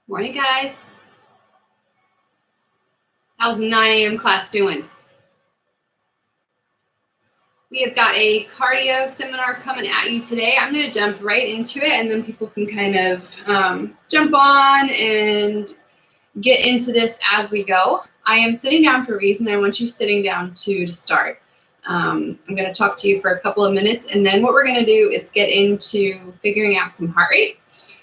Morning, guys. How's the 9 a.m. class doing? We have got a cardio seminar coming at you today. I'm going to jump right into it, and then people can kind of jump on and get into this as we go. I am sitting down for a reason. I want you sitting down to start. I'm going to talk to you for a couple of minutes, and then what we're going to do is get into figuring out some heart rate.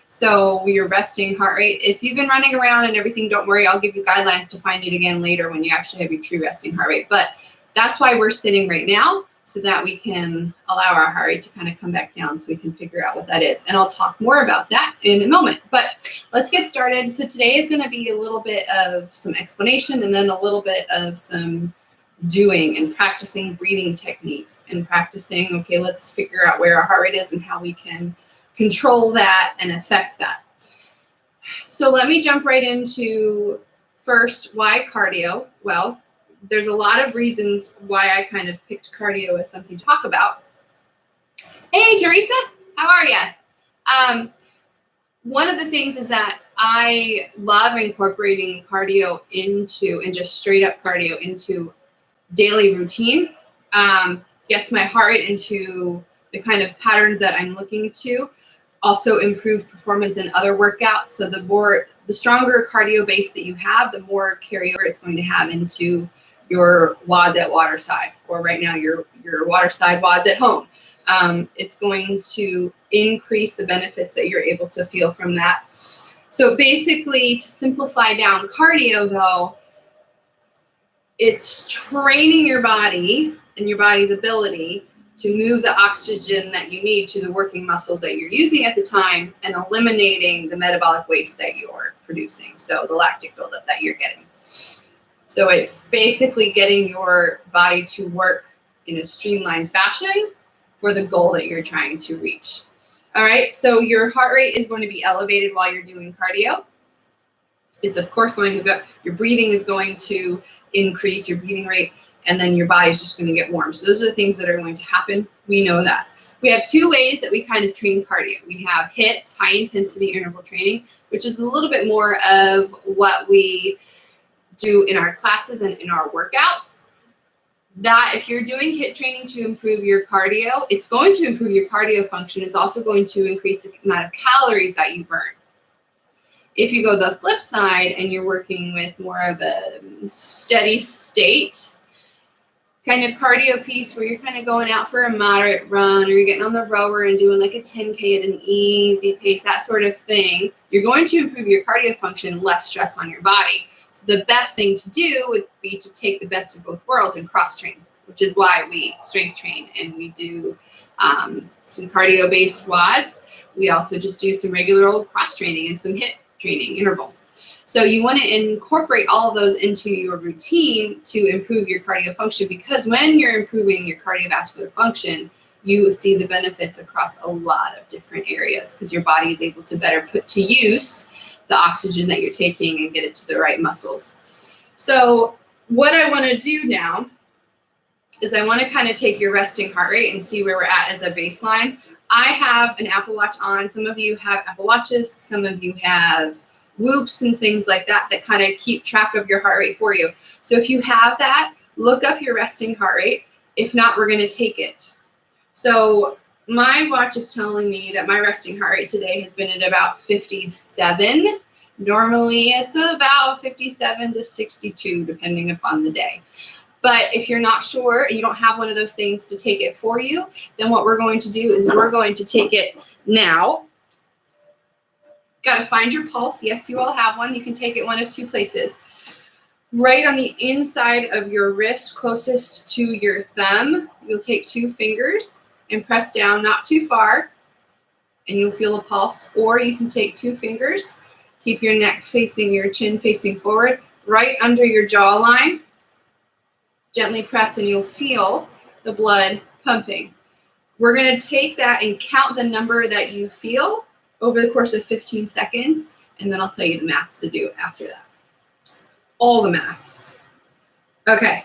So your resting heart rate, if you've been running around and everything, don't worry, I'll give you guidelines to find it again later when you actually have your true resting heart rate. But that's why we're sitting right now, so that we can allow our heart rate to kind of come back down so we can figure out what that is. And I'll talk more about that in a moment. But let's get started. So today is going to be a little bit of some explanation and then a little bit of some doing and practicing breathing techniques and practicing, okay, let's figure out where our heart rate is and how we can control that and affect that. So let me jump right into first, why cardio? Well, there's a lot of reasons why I kind of picked cardio as something to talk about. Hey, Teresa, how are you? One of the things is that I love incorporating cardio into, and just straight up cardio into daily routine. Gets my heart rate into the kind of patterns that I'm looking to. Also improve performance in other workouts. So the stronger cardio base that you have, the more carryover it's going to have into your WODs at Waterside, or right now your Waterside WODs at home. It's going to increase the benefits that you're able to feel from that. So basically, to simplify down cardio though, it's training your body and your body's ability to move the oxygen that you need to the working muscles that you're using at the time, and eliminating the metabolic waste that you're producing, so the lactic buildup that you're getting. So it's basically getting your body to work in a streamlined fashion for the goal that you're trying to reach. All right, so your heart rate is going to be elevated while you're doing cardio. It's of course going to go, your breathing is going to increase, your breathing rate, and then your body's just going to get warm. So those are the things that are going to happen. We know that. We have two ways that we kind of train cardio. We have HIIT, high intensity interval training, which is a little bit more of what we do in our classes and in our workouts. That if you're doing HIIT training to improve your cardio, it's going to improve your cardio function. It's also going to increase the amount of calories that you burn. If you go the flip side and you're working with more of a steady state kind of cardio piece where you're kind of going out for a moderate run, or you're getting on the rower and doing like a 10K at an easy pace, that sort of thing, you're going to improve your cardio function, less stress on your body. So the best thing to do would be to take the best of both worlds and cross train, which is why we strength train and we do some cardio based WODs. We also just do some regular old cross training and some HIIT training intervals. So you want to incorporate all of those into your routine to improve your cardio function, because when you're improving your cardiovascular function, you see the benefits across a lot of different areas, because your body is able to better put to use the oxygen that you're taking and get it to the right muscles. So what I want to do now is I want to kind of take your resting heart rate and see where we're at as a baseline. I have an Apple Watch on. Some of you have Apple Watches. Some of you have Whoops and things like that that kind of keep track of your heart rate for you. So if you have that, look up your resting heart rate. If not, we're going to take it. So my watch is telling me that my resting heart rate today has been at about 57. Normally it's about 57 to 62, depending upon the day. But if you're not sure and you don't have one of those things to take it for you, then what we're going to do is we're going to take it now. Got to find your pulse. Yes, you all have one. You can take it one of two places. Right on the inside of your wrist, closest to your thumb, you'll take 2 fingers and press down, not too far, and you'll feel a pulse. Or you can take 2 fingers, keep your neck facing, your chin facing forward, right under your jawline. Gently press and you'll feel the blood pumping. We're going to take that and count the number that you feel over the course of 15 seconds, and then I'll tell you the maths to do after that. All the maths. Okay,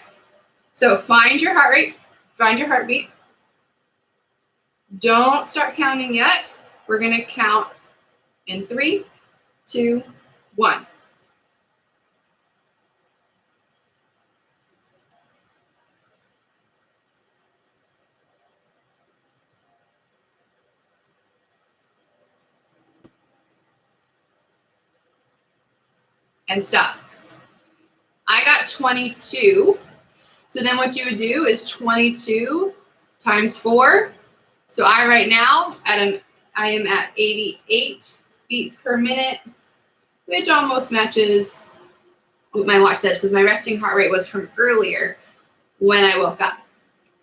so find your heart rate, find your heartbeat. Don't start counting yet. We're going to count in 3, 2, 1. And stop. I got 22. So then what you would do is 22 times 4. So I right now I am at 88 beats per minute, which almost matches what my watch says because my resting heart rate was from earlier when I woke up.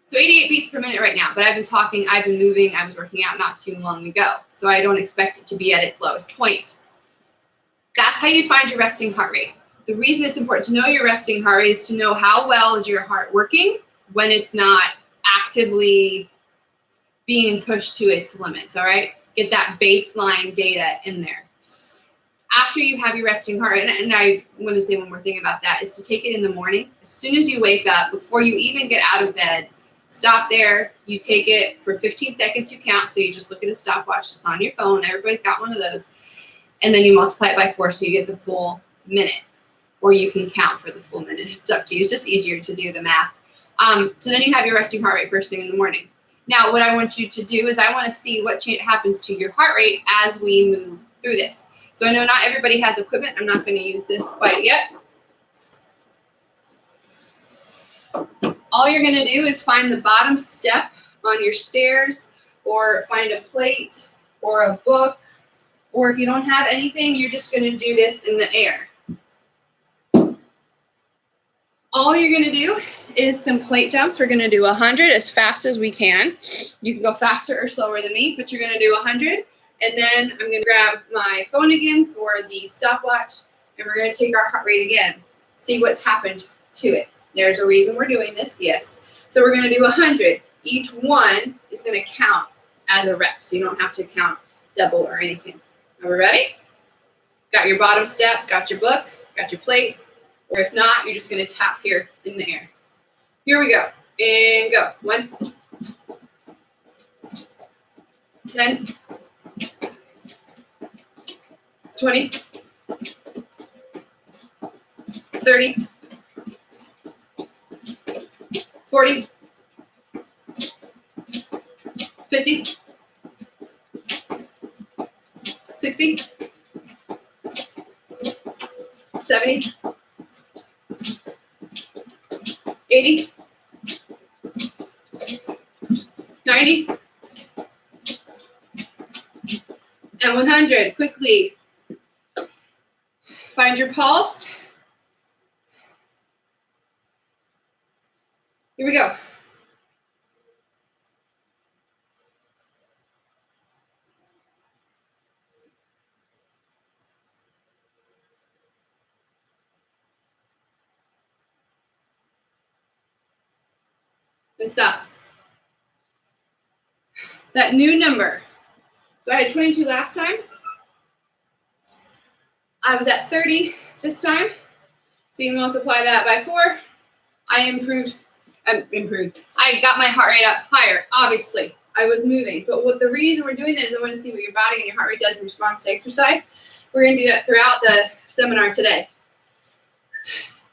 So 88 beats per minute right now, but I've been talking, I've been moving, I was working out not too long ago. So I don't expect it to be at its lowest point. That's how you find your resting heart rate. The reason it's important to know your resting heart rate is to know how well is your heart working when it's not actively being pushed to its limits, all right? Get that baseline data in there. After you have your resting heart rate, and I want to say one more thing about that, is to take it in the morning. As soon as you wake up, before you even get out of bed, stop there. You take it for 15 seconds, you count. So you just look at a stopwatch that's on your phone. Everybody's got one of those. And then you multiply it by 4 so you get the full minute. Or you can count for the full minute. It's up to you. It's just easier to do the math. So then you have your resting heart rate first thing in the morning. Now, what I want you to do is I want to see what happens to your heart rate as we move through this. So I know not everybody has equipment. I'm not going to use this quite yet. All you're going to do is find the bottom step on your stairs or find a plate or a book. Or if you don't have anything, you're just going to do this in the air. All you're going to do is some plate jumps. We're going to do 100 as fast as we can. You can go faster or slower than me, but you're going to do 100. And then I'm going to grab my phone again for the stopwatch, and we're going to take our heart rate again, see what's happened to it. There's a reason we're doing this, yes. So we're going to do 100. Each one is going to count as a rep, so you don't have to count double or anything. Are we ready? Got your bottom step, got your book, got your plate, or if not, you're just going to tap here in the air. Here we go, and go. 1, 10, 20, 30, 40, 50, 60, 70, 80, 90, and 100. Quickly. Find your pulse. Here we go. And stop. That new number. So I had 22 last time. I was at 30 this time. So you multiply that by 4. I improved. I got my heart rate up higher, obviously. I was moving. But the reason we're doing that is I want to see what your body and your heart rate does in response to exercise. We're going to do that throughout the seminar today.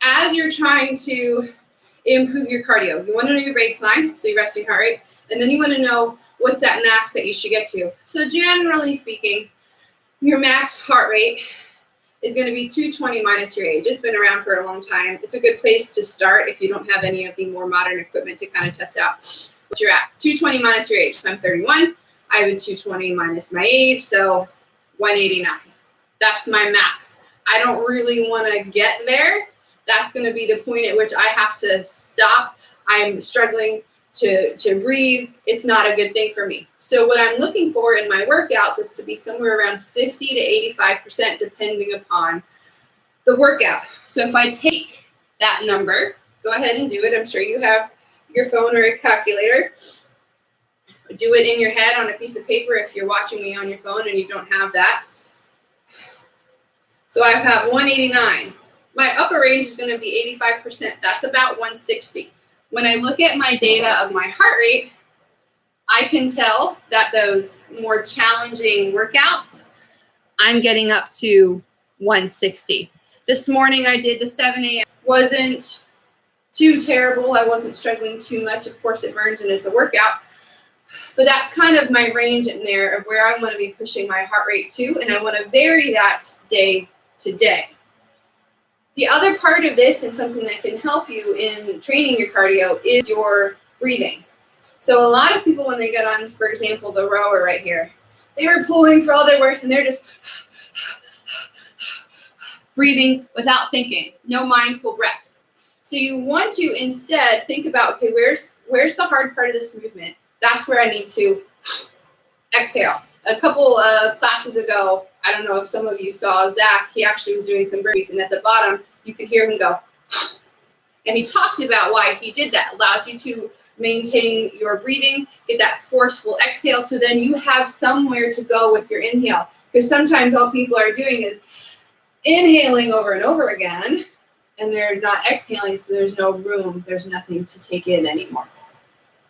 As you're trying to improve your cardio, you want to know your baseline, so your resting heart rate, and then you want to know what's that max that you should get to. So generally speaking, your max heart rate is going to be 220 minus your age. It's been around for a long time. It's a good place to start if you don't have any of the more modern equipment to kind of test out what you're at. 220 minus your age. So I'm 31. I have a 220 minus my age, so 189. That's my max. I don't really want to get there. That's going to be the point at which I have to stop. I'm struggling to breathe. It's not a good thing for me. So what I'm looking for in my workouts is to be somewhere around 50 to 85% depending upon the workout. So if I take that number, go ahead and do it. I'm sure you have your phone or a calculator. Do it in your head on a piece of paper if you're watching me on your phone and you don't have that. So I have 189. My upper range is going to be 85%. That's about 160. When I look at my data of my heart rate, I can tell that those more challenging workouts, I'm getting up to 160. This morning I did the 7 a.m. Wasn't too terrible. I wasn't struggling too much. Of course, it burns and it's a workout. But that's kind of my range in there of where I want to be pushing my heart rate to, and I want to vary that day to day. The other part of this, and something that can help you in training your cardio, is your breathing. So a lot of people, when they get on, for example, the rower right here, they're pulling for all their worth and they're just breathing without thinking, no mindful breath. So you want to instead think about, okay, where's the hard part of this movement? That's where I need to exhale. A couple of classes ago, I don't know if some of you saw Zach, he actually was doing some burpees, and at the bottom, you could hear him go, and he talked about why he did that. It allows you to maintain your breathing, get that forceful exhale, so then you have somewhere to go with your inhale. Because sometimes all people are doing is inhaling over and over again, and they're not exhaling, so there's no room, there's nothing to take in anymore.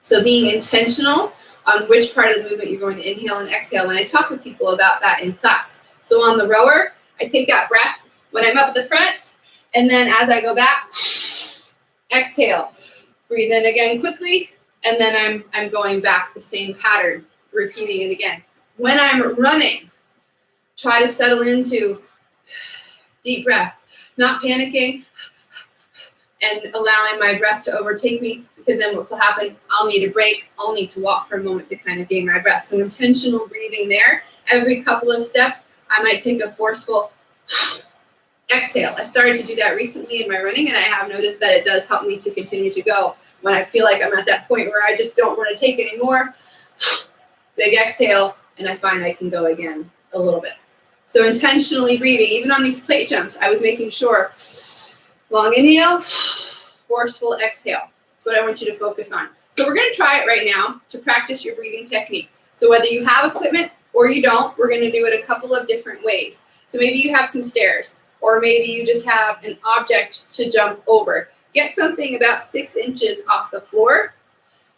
So being intentional on which part of the movement you're going to inhale and exhale. And I talk with people about that in class. So on the rower, I take that breath when I'm up at the front, and then as I go back, exhale. Breathe in again quickly, and then I'm going back the same pattern, repeating it again. When I'm running, try to settle into deep breath, not panicking, and allowing my breath to overtake me, because then what will happen, I'll need a break, I'll need to walk for a moment to kind of gain my breath. So intentional breathing there. Every couple of steps, I might take a forceful exhale. I started to do that recently in my running, and I have noticed that it does help me to continue to go. When I feel like I'm at that point where I just don't want to take anymore, big exhale, and I find I can go again a little bit. So intentionally breathing, even on these plate jumps, I was making sure long inhale, forceful exhale. That's what I want you to focus on. So we're going to try it right now to practice your breathing technique. So whether you have equipment or you don't, we're going to do it a couple of different ways. So maybe you have some stairs, or maybe you just have an object to jump over. Get something about 6 inches off the floor.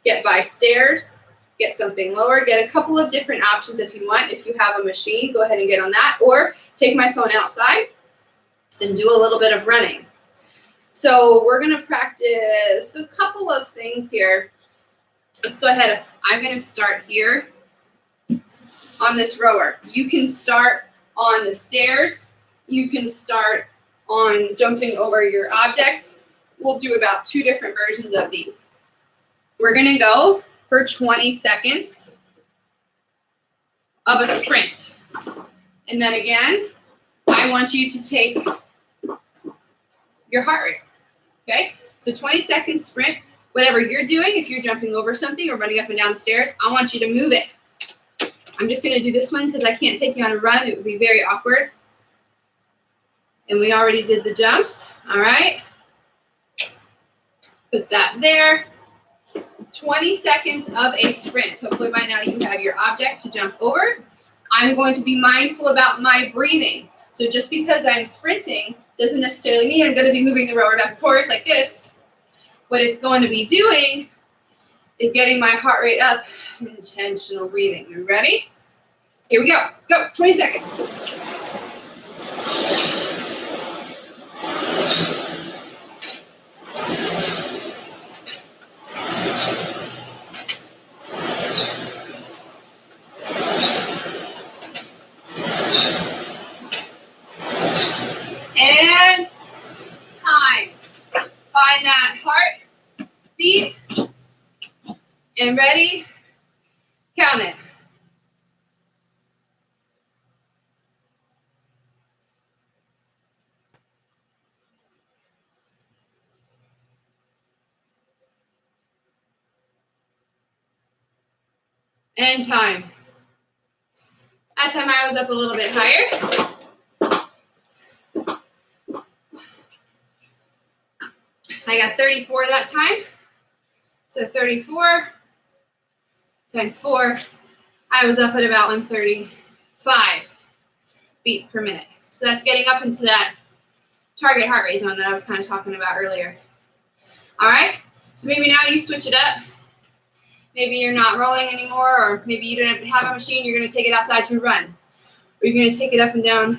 Get by stairs. Get something lower. Get a couple of different options if you want. If you have a machine, go ahead and get on that. Or take my phone outside and do a little bit of running. So we're going to practice a couple of things here. Let's go ahead. I'm going to start here on this rower. You can start on the stairs. You can start on jumping over your object. We'll do about 2 different versions of these. We're going to go for 20 seconds of a sprint. And then again, I want you to take your heart rate. Okay? So 20 seconds sprint. Whatever you're doing, if you're jumping over something or running up and down the stairs, I want you to move it. I'm just going to do this one because I can't take you on a run. It would be very awkward. And we already did the jumps. All right? Put that there. 20 seconds of a sprint. Hopefully by now you have your object to jump over. I'm going to be mindful about my breathing. So just because I'm sprinting doesn't necessarily mean I'm going to be moving the rower back and forth like this. What it's going to be doing is getting my heart rate up. Intentional breathing. You ready? Here we go. Go. 20 seconds. And time. Find that heart beat. And ready? Count it. And time. That time I was up a little bit higher. I got 34 that time. So 34 times 4. I was up at about 135 beats per minute. So that's getting up into that target heart rate zone that I was kind of talking about earlier. All right. So maybe now you switch it up. Maybe you're not rowing anymore, or maybe you don't have a machine. You're going to take it outside to run. Or you're going to take it up and down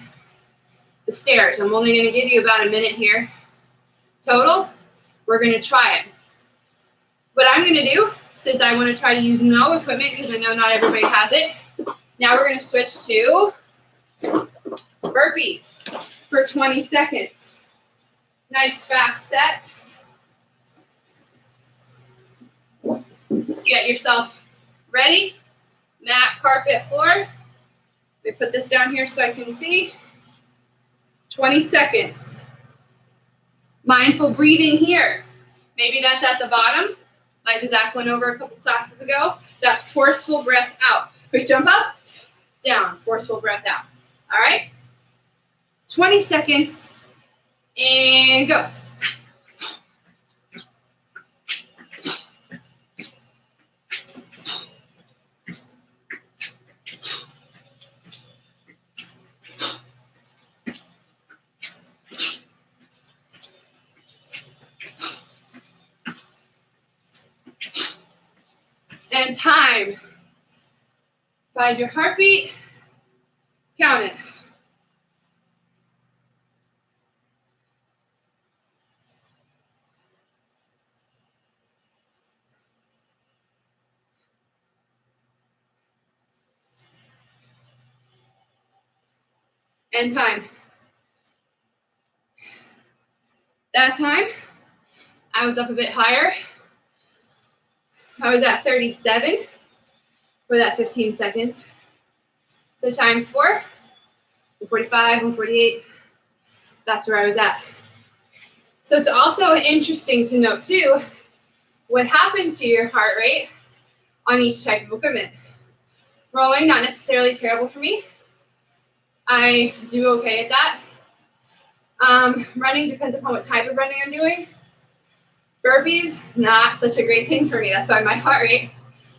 the stairs. I'm only going to give you about a minute here total. We're going to try it. What I'm going to do, since I want to try to use no equipment because I know not everybody has it, now we're going to switch to burpees for 20 seconds. Nice fast set. Get yourself ready. Mat, carpet, floor. Let me put this down here so I can see. 20 seconds. Mindful breathing here. Maybe that's at the bottom, like Zach went over a couple classes ago. That forceful breath out. Quick jump up, down, forceful breath out. All right? 20 seconds, and go. And time. Find your heartbeat. Count it. And time. That time, I was up a bit higher. I was at 37 for that 15 seconds. So times 4, 145, 148. That's where I was at. So it's also interesting to note too, what happens to your heart rate on each type of equipment. Rowing, not necessarily terrible for me. I do okay at that. Running depends upon what type of running I'm doing. Burpees, not such a great thing for me. That's why my heart rate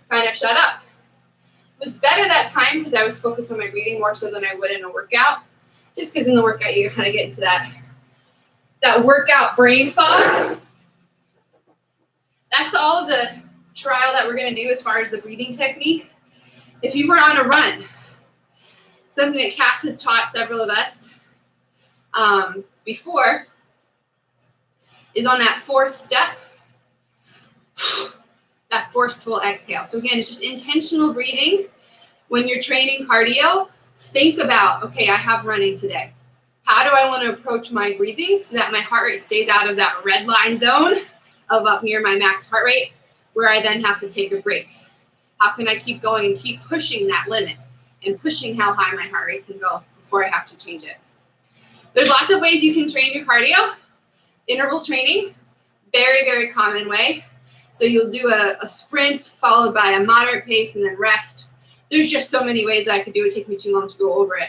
kind of shut up. It was better that time because I was focused on my breathing more so than I would in a workout. Just because in the workout you kind of get into that workout brain fog. That's all of the trial that we're going to do as far as the breathing technique. If you were on a run, something that Cass has taught several of us before is on that fourth step, that forceful exhale. So again, it's just intentional breathing. When you're training cardio, think about, okay, I have running today. How do I want to approach my breathing so that my heart rate stays out of that red line zone of up near my max heart rate, where I then have to take a break? How can I keep going and keep pushing that limit and pushing how high my heart rate can go before I have to change it? There's lots of ways you can train your cardio. Interval training, very, very common way. So you'll do a sprint followed by a moderate pace and then rest. There's just so many ways that I could do it. It'd take me too long to go over it.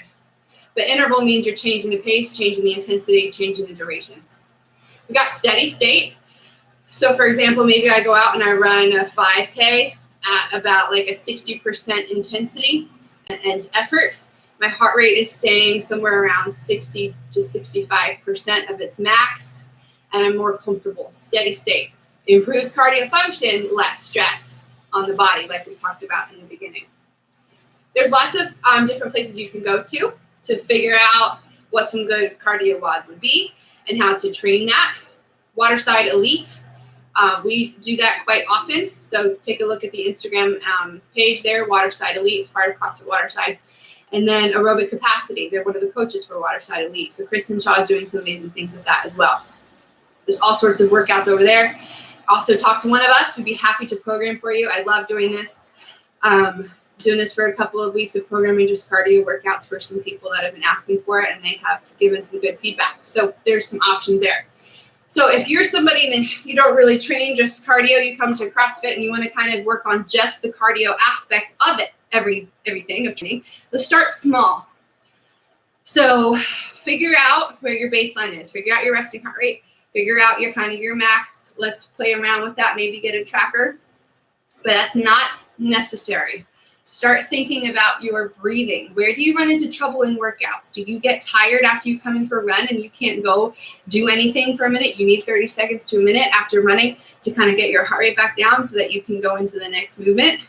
But interval means you're changing the pace, changing the intensity, changing the duration. We got steady state. So for example, maybe I go out and I run a 5K at about like a 60% intensity and effort. My heart rate is staying somewhere around 60 to 65% of its max, and I'm more comfortable. Steady state. Improves cardio function, less stress on the body, like we talked about in the beginning. There's lots of different places you can go to figure out what some good cardio WODs would be and how to train that. Waterside Elite, we do that quite often. So take a look at the Instagram page there, Waterside Elite. It's part of CrossFit Waterside. And then Aerobic Capacity, they're one of the coaches for Waterside Elite. So Kristen is doing some amazing things with that as well. There's all sorts of workouts over there. Also talk to one of us. We'd be happy to program for you. I love doing this. Doing this for a couple of weeks of programming just cardio workouts for some people that have been asking for it, and they have given some good feedback. So there's some options there. So if you're somebody that you don't really train just cardio, you come to CrossFit and you want to kind of work on just the cardio aspect of it, everything of training, let's start small. So figure out where your baseline is. Figure out your resting heart rate. Figure out your kind of your max. Let's play around with that. Maybe get a tracker, but that's not necessary. Start thinking about your breathing. Where do you run into trouble in workouts? Do you get tired after you come in for a run and you can't go do anything for a minute? You need 30 seconds to a minute after running to kind of get your heart rate back down so that you can go into the next movement?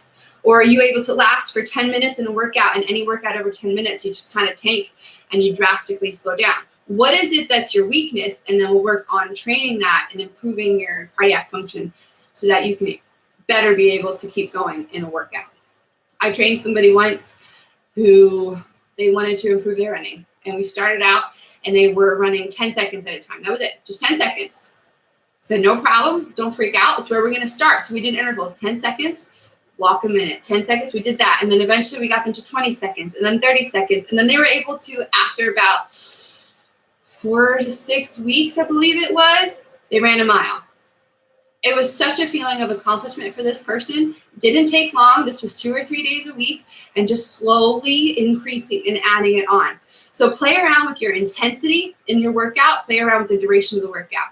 Or are you able to last for 10 minutes in a workout, and any workout over 10 minutes, you just kind of tank and you drastically slow down? What is it that's your weakness? And then we'll work on training that and improving your cardiac function so that you can better be able to keep going in a workout. I trained somebody once who they wanted to improve their running. And we started out and they were running 10 seconds at a time. That was it, just 10 seconds. Said, no problem, don't freak out. It's where we're gonna start. So we did intervals, 10 seconds, walk a minute, 10 seconds, we did that. And then eventually we got them to 20 seconds and then 30 seconds. And then they were able to, after about 4 to 6 weeks, I believe it was, they ran a mile. It was such a feeling of accomplishment for this person. Didn't take long. This was 2 or 3 days a week and just slowly increasing and adding it on. So play around with your intensity in your workout. Play around with the duration of the workout.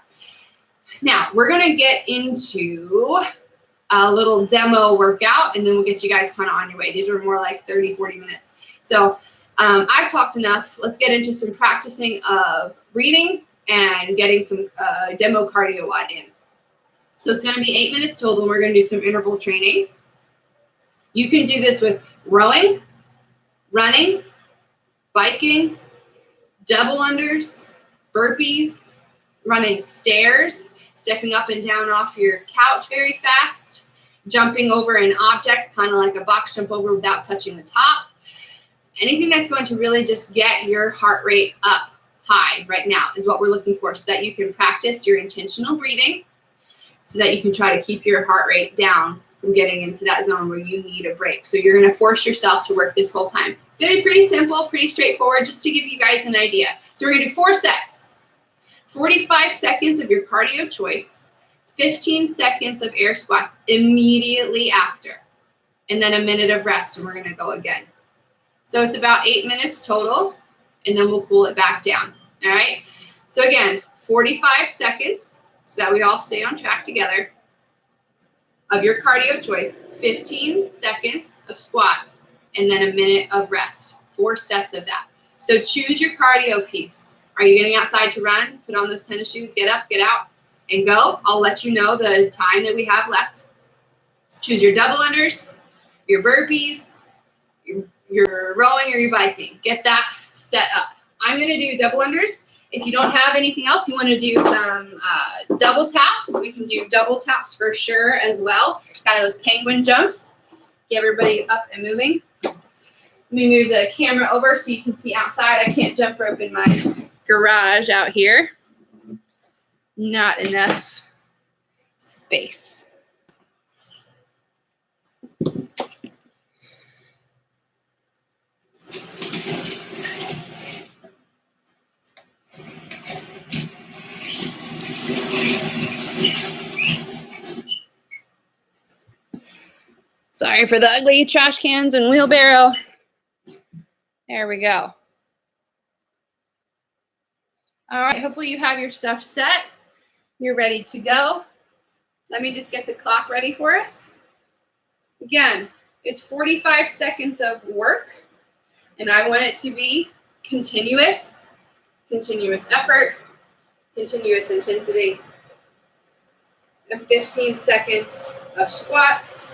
Now, we're going to get into a little demo workout, and then we'll get you guys kind of on your way. These are more like 30, 40 minutes. So I've talked enough. Let's get into some practicing of breathing and getting some demo cardio in. So it's going to be 8 minutes total, and we're going to do some interval training. You can do this with rowing, running, biking, double unders, burpees, running stairs, stepping up and down off your couch very fast, jumping over an object, kind of like a box jump over without touching the top. Anything that's going to really just get your heart rate up high right now is what we're looking for, so that you can practice your intentional breathing, so that you can try to keep your heart rate down from getting into that zone where you need a break. So you're going to force yourself to work this whole time. It's going to be pretty simple, pretty straightforward, just to give you guys an idea. So we're going to do 4 sets, 45 seconds of your cardio choice, 15 seconds of air squats immediately after, and then a minute of rest, and we're going to go again. So it's about 8 minutes total, and then we'll cool it back down. All right? So again, 45 seconds, so that we all stay on track together, of your cardio choice, 15 seconds of squats, and then a minute of rest. 4 sets of that. So choose your cardio piece. Are you getting outside to run? Put on those tennis shoes, get up, get out, and go. I'll let you know the time that we have left. Choose your double unders, your burpees, your rowing or your biking. Get that set up. I'm going to do double unders. If you don't have anything else, you want to do some double taps, we can do double taps for sure as well. Kind of those penguin jumps. Get everybody up and moving. Let me move the camera over so you can see outside. I can't jump rope in my garage out here. Not enough space. Sorry for the ugly trash cans and wheelbarrow. There we go. All right, hopefully you have your stuff set. You're ready to go. Let me just get the clock ready for us. Again, it's 45 seconds of work, and I want it to be continuous effort, continuous intensity, and 15 seconds of squats.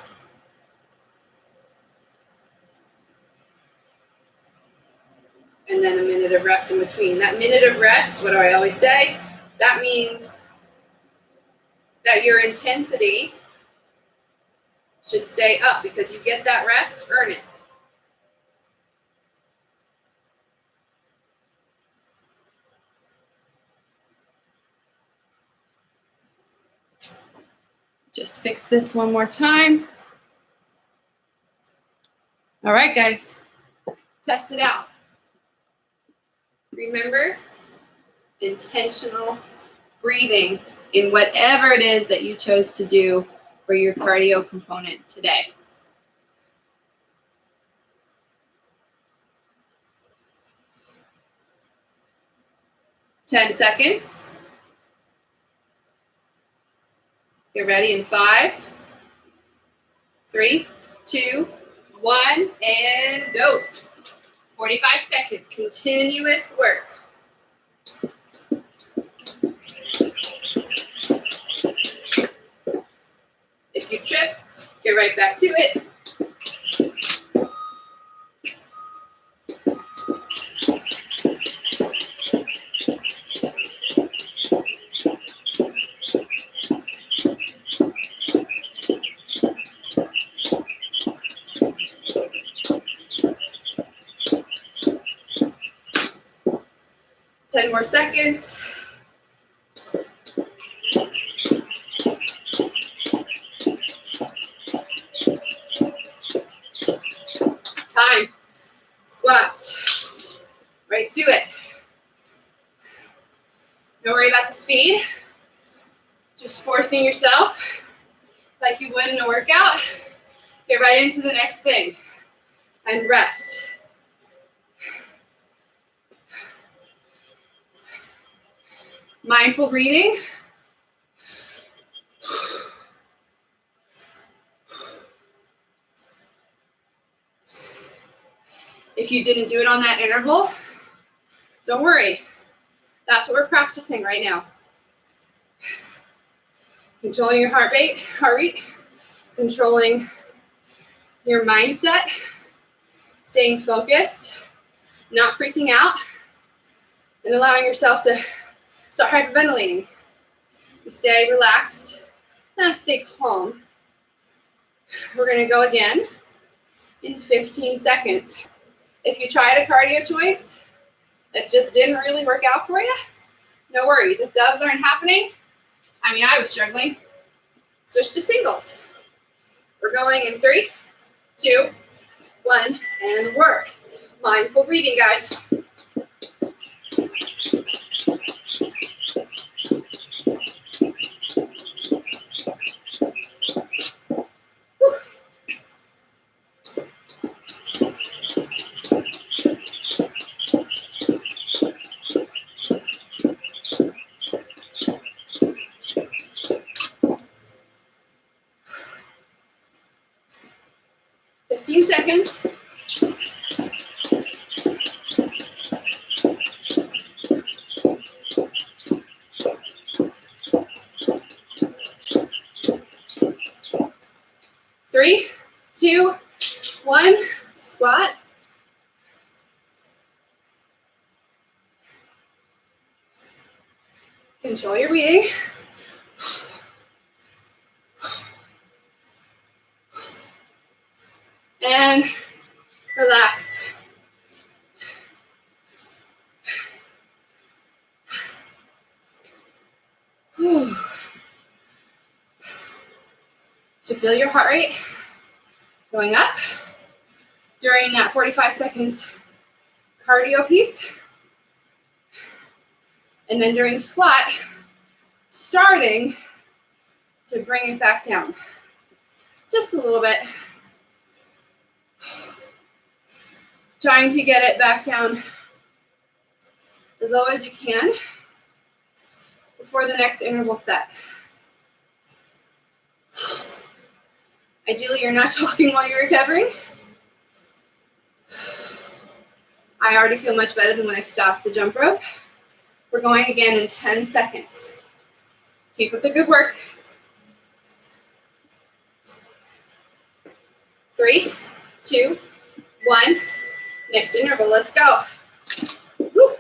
And then a minute of rest in between. That minute of rest, what do I always say? That means that your intensity should stay up, because you get that rest, earn it. Just fix this one more time. All right, guys, test it out. Remember, intentional breathing in whatever it is that you chose to do for your cardio component today. Ten seconds. Get ready in 5, 3, 2, 1, and go. 45 seconds, continuous work. If you trip, get right back to it. 10 more seconds. Time. Squats. Right to it. Don't worry about the speed. Just forcing yourself like you would in a workout. Get right into the next thing. And rest. Mindful breathing. If you didn't do it on that interval, don't worry. That's what we're practicing right now. Controlling your heart rate, controlling your mindset, staying focused, not freaking out, and allowing yourself to start hyperventilating. You stay relaxed, stay calm. We're gonna go again in 15 seconds. If you tried a cardio choice that just didn't really work out for you, no worries. If dubs aren't happening, I was struggling, switch to singles. We're going in 3, 2, 1, and work. Mindful breathing, guys. Whew. 15 seconds. Three, 2, 1, squat. Control your breathing. And relax. Whew. So feel your heart rate going up during that 45 seconds cardio piece. And then during the squat, starting to bring it back down. Just a little bit. Trying to get it back down as low as you can before the next interval set. Ideally, you're not talking while you're recovering. I already feel much better than when I stopped the jump rope. We're going again in 10 seconds. Keep up the good work. 3, 2, 1. Next interval, let's go. Woo.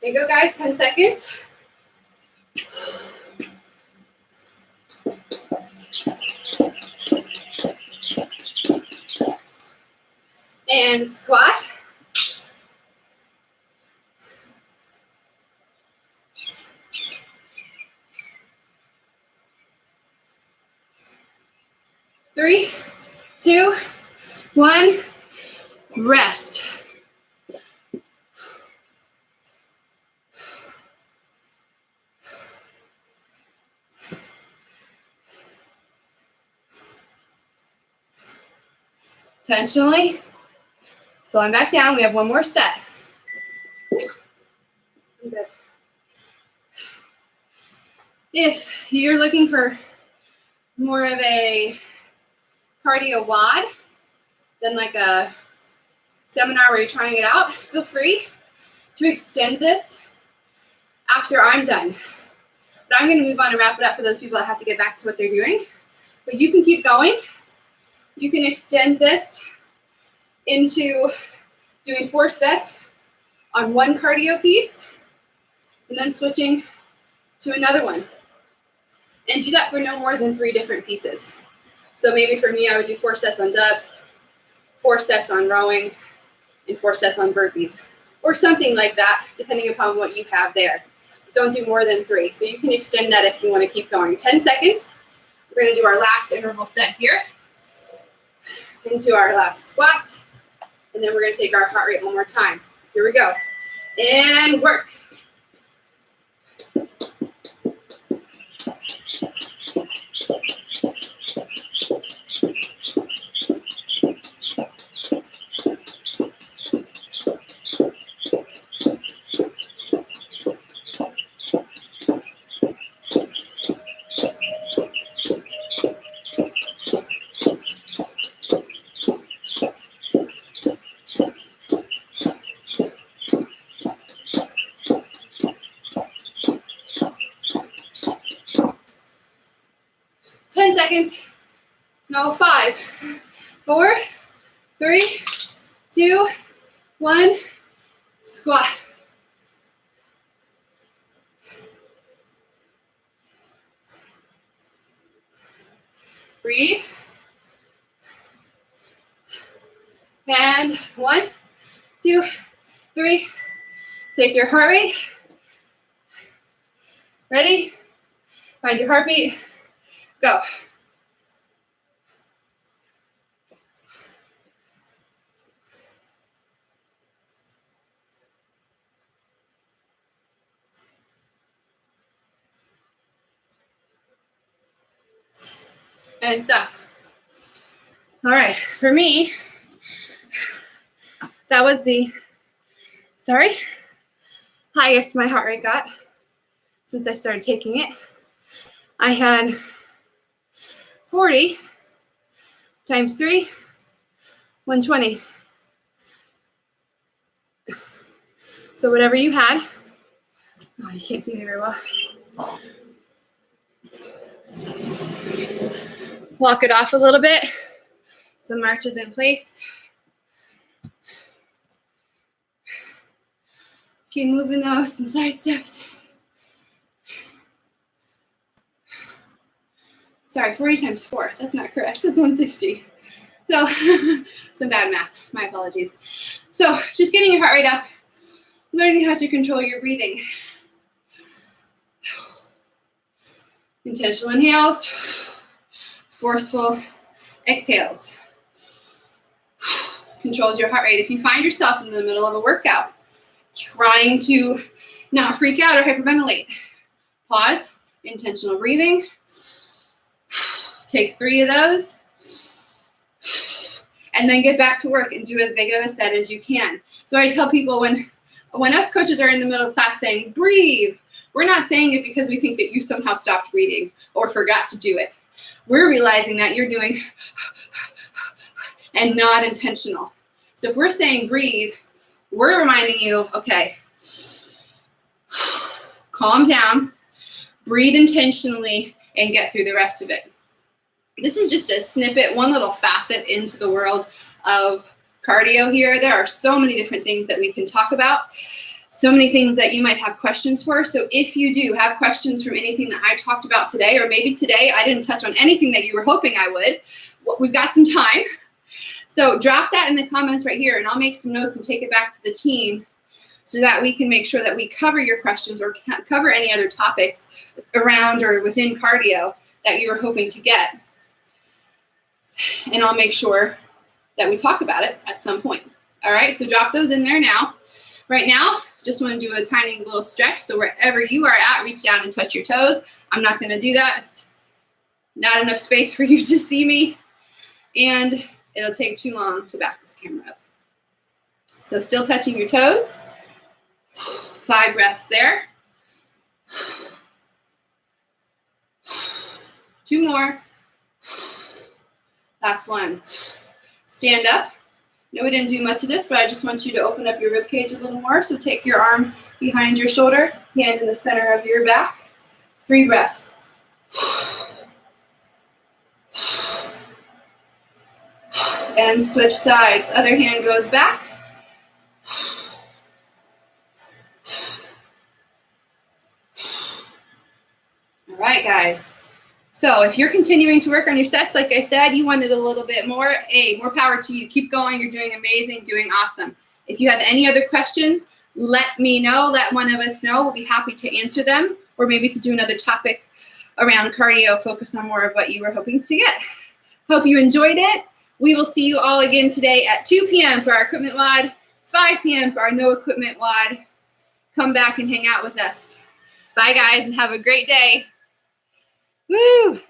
There you go, guys, 10 seconds. And squat. Three, 2, 1, rest. Intentionally slowing back down. We have one more set. Good. If you're looking for more of a cardio WOD than like a seminar where you're trying it out, feel free to extend this after I'm done. But I'm going to move on and wrap it up for those people that have to get back to what they're doing. But you can keep going. You can extend this into doing 4 sets on one cardio piece and then switching to another one. And do that for no more than 3 different pieces. So maybe for me, I would do 4 sets on dubs, 4 sets on rowing, and 4 sets on burpees, or something like that, depending upon what you have there. Don't do more than 3. So you can extend that if you want to keep going. 10 seconds. We're going to do our last interval set here into our last squat. And then we're going to take our heart rate one more time. Here we go. And work. Seconds. No, 5, 4, 3, 2, 1. Squat. Breathe. And 1, 2, 3. Take your heart rate. Ready? Find your heartbeat. Go. And stop. All right, for me, that was the, highest my heart rate got since I started taking it. I had 40 times 3, 120. So whatever you had, oh, you can't see me very well. Walk it off a little bit. Some marches in place. Keep moving those, some side steps. Sorry, 40 times 4. That's not correct. It's 160. So some bad math. My apologies. So just getting your heart rate up, learning how to control your breathing. Intentional inhales, forceful exhales. Controls your heart rate. If you find yourself in the middle of a workout, trying to not freak out or hyperventilate, pause, intentional breathing. Take 3 of those. And then get back to work and do as big of a set as you can. So I tell people when us coaches are in the middle of class saying, breathe, we're not saying it because we think that you somehow stopped breathing or forgot to do it. We're realizing that you're doing and not intentional. So if we're saying breathe, we're reminding you, okay, calm down, breathe intentionally, and get through the rest of it. This is just a snippet, one little facet into the world of cardio here. There are so many different things that we can talk about, so many things that you might have questions for. So if you do have questions from anything that I talked about today, or maybe today I didn't touch on anything that you were hoping I would, we've got some time. So drop that in the comments right here, and I'll make some notes and take it back to the team so that we can make sure that we cover your questions or cover any other topics around or within cardio that you were hoping to get. And I'll make sure that we talk about it at some point. All right, so drop those in there now. Right now, just want to do a tiny little stretch. So wherever you are at, reach down and touch your toes. I'm not going to do that. It's not enough space for you to see me. And it'll take too long to back this camera up. So still touching your toes. 5 breaths there. 2 more. Last one. Stand up. No, we didn't do much of this, but I just want you to open up your rib cage a little more. So take your arm behind your shoulder, hand in the center of your back. 3 breaths. And switch sides. Other hand goes back. All right, guys. So if you're continuing to work on your sets, like I said, you wanted a little bit more, more power to you. Keep going. You're doing amazing, doing awesome. If you have any other questions, let me know. Let one of us know. We'll be happy to answer them, or maybe to do another topic around cardio, focus on more of what you were hoping to get. Hope you enjoyed it. We will see you all again today at 2 p.m. for our equipment WOD, 5 p.m. for our no equipment WOD. Come back and hang out with us. Bye, guys, and have a great day. Woo!